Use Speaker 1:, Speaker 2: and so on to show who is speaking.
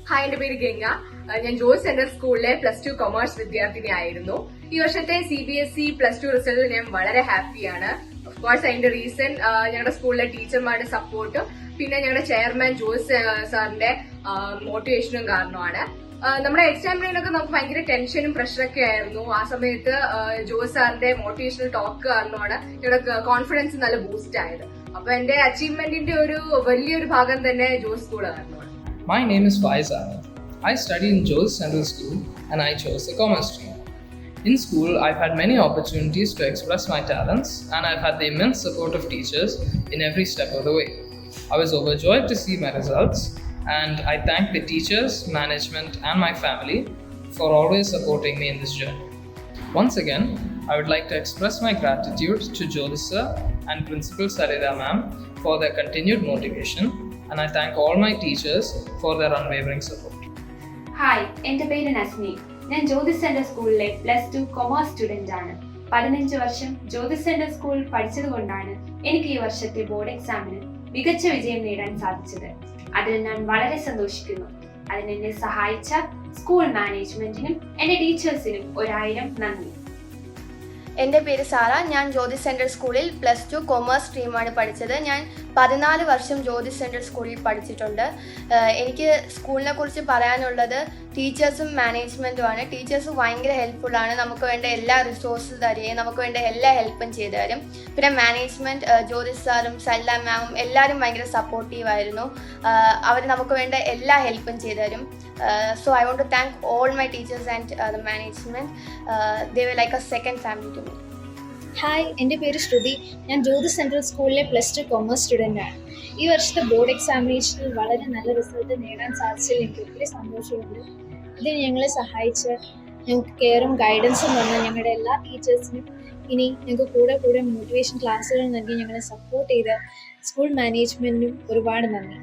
Speaker 1: Hi, എന്റെ പേര് ഗംഗ. ഞാൻ ജോയ്സ് സെന്റർ സ്കൂളിലെ +2 കൊമേഴ്സ് വിദ്യാർത്ഥിനിയായിരുന്നു. ഈ വർഷത്തെ CBSE +2 റിസൾട്ടിൽ ഞാൻ വളരെ ഹാപ്പിയാണ്. ഓഫ് കോഴ്സ് അതിന്റെ റീസൺ ഞങ്ങളുടെ സ്കൂളിലെ ടീച്ചർമാരുടെ സപ്പോർട്ടും പിന്നെ ഞങ്ങളുടെ ചെയർമാൻ ജോയ്സ് സാറിന്റെ മോട്ടിവേഷനും കാരണമാണ്. നമ്മുടെ എക്സാമിനൊക്കെ നമുക്ക് ഭയങ്കര ടെൻഷനും പ്രഷറൊക്കെ ആയിരുന്നു. ആ സമയത്ത് ജോയ്സ് സാറിന്റെ മോട്ടിവേഷണൽ ടോക്ക് കാരണമാണ് ഞങ്ങളുടെ കോൺഫിഡൻസ് നല്ല ബൂസ്റ്റ് ആയത്. അപ്പൊ എന്റെ അച്ചീവ്മെന്റിന്റെ ഒരു വലിയൊരു ഭാഗം തന്നെ ജോയ്സ് സ്കൂൾ കാരണമാണ്.
Speaker 2: My name is Faiz Ahmed. I study in Joes Central School and I chose the commerce stream. In school, I've had many opportunities to express my talents and I've had the immense support of teachers in every step of the way. I was overjoyed to see my results and I thank the teachers, management and my family for always supporting me in this journey. Once again, I would like to express my gratitude to Jyotis sir and Principal Sarita ma'am for their continued motivation. And I thank all my teachers for their unwavering support.
Speaker 3: Hi, എൻ്റെ പേര് നസ്മി. ഞാൻ Jyothis centre സ്കൂളിലെ +2 commerce student ആണ്. 15 വർഷം Jyothis centre സ്കൂളിൽ പഠിച്ചതുകൊണ്ടാണ് എനിക്ക് ഈ വർഷത്തെ ബോർഡ് എക്സാമിന് മികച്ച വിജയം നേടാൻ സാധിച്ചത്. അതിൽ ഞാൻ വളരെ സന്തോഷിക്കുന്നു. അതിനെന്നെ സഹായിച്ച സ്കൂൾ മാനേജ്മെന്റിനും എൻ്റെ ടീച്ചേഴ്സിനും 1000 നന്ദി.
Speaker 4: എൻ്റെ പേര് സാറ. ഞാൻ ജ്യോതിസ് സെൻട്രൽ സ്കൂളിൽ +2 കൊമേഴ്സ് സ്ട്രീമാണ് പഠിച്ചത്. ഞാൻ 14 വർഷം ജ്യോതിസ് സെൻട്രൽ സ്കൂളിൽ പഠിച്ചിട്ടുണ്ട്. എനിക്ക് സ്കൂളിനെ കുറിച്ച് പറയാനുള്ളത് ടീച്ചേഴ്സും മാനേജ്മെൻറ്റുമാണ്. ടീച്ചേഴ്സ് ഭയങ്കര ഹെൽപ്ഫുള്ളാണ്. നമുക്ക് വേണ്ട എല്ലാ റിസോഴ്സും തരികയും നമുക്ക് വേണ്ട എല്ലാ ഹെൽപ്പും ചെയ്തു തരും. പിന്നെ മാനേജ്മെൻറ്റ് ജ്യോതിസ് സാറും സല്ല മാമും എല്ലാവരും ഭയങ്കര സപ്പോർട്ടീവായിരുന്നു. അവർ നമുക്ക് വേണ്ട എല്ലാ ഹെൽപ്പും ചെയ്തു തരും. So I want to thank all my teachers and the management. They were like a second family to me.
Speaker 5: Hi, എൻ്റെ പേര് ശ്രുതി. ഞാൻ ജ്യോതിസ് സെൻട്രൽ സ്കൂളിലെ +2 കൊമേഴ്സ് സ്റ്റുഡൻ്റ് ആണ്. ഈ വർഷത്തെ ബോർഡ് എക്സാമിനേഷനിൽ വളരെ നല്ല റിസൾട്ട് നേടാൻ സാധിച്ചതിൽ എനിക്ക് ഒത്തിരി സന്തോഷമുണ്ട്. ഇതിന് ഞങ്ങളെ സഹായിച്ച ഞങ്ങൾക്ക് കെയറും ഗൈഡൻസും തന്ന ഞങ്ങളുടെ എല്ലാ ടീച്ചേഴ്സിനും ഇനി ഞങ്ങൾക്ക് കൂടെ മോട്ടിവേഷൻ ക്ലാസ്സുകൾ നൽകി ഞങ്ങളെ സപ്പോർട്ട് ചെയ്ത സ്കൂൾ മാനേജ്മെൻറ്റിനും ഒരുപാട് നന്ദി.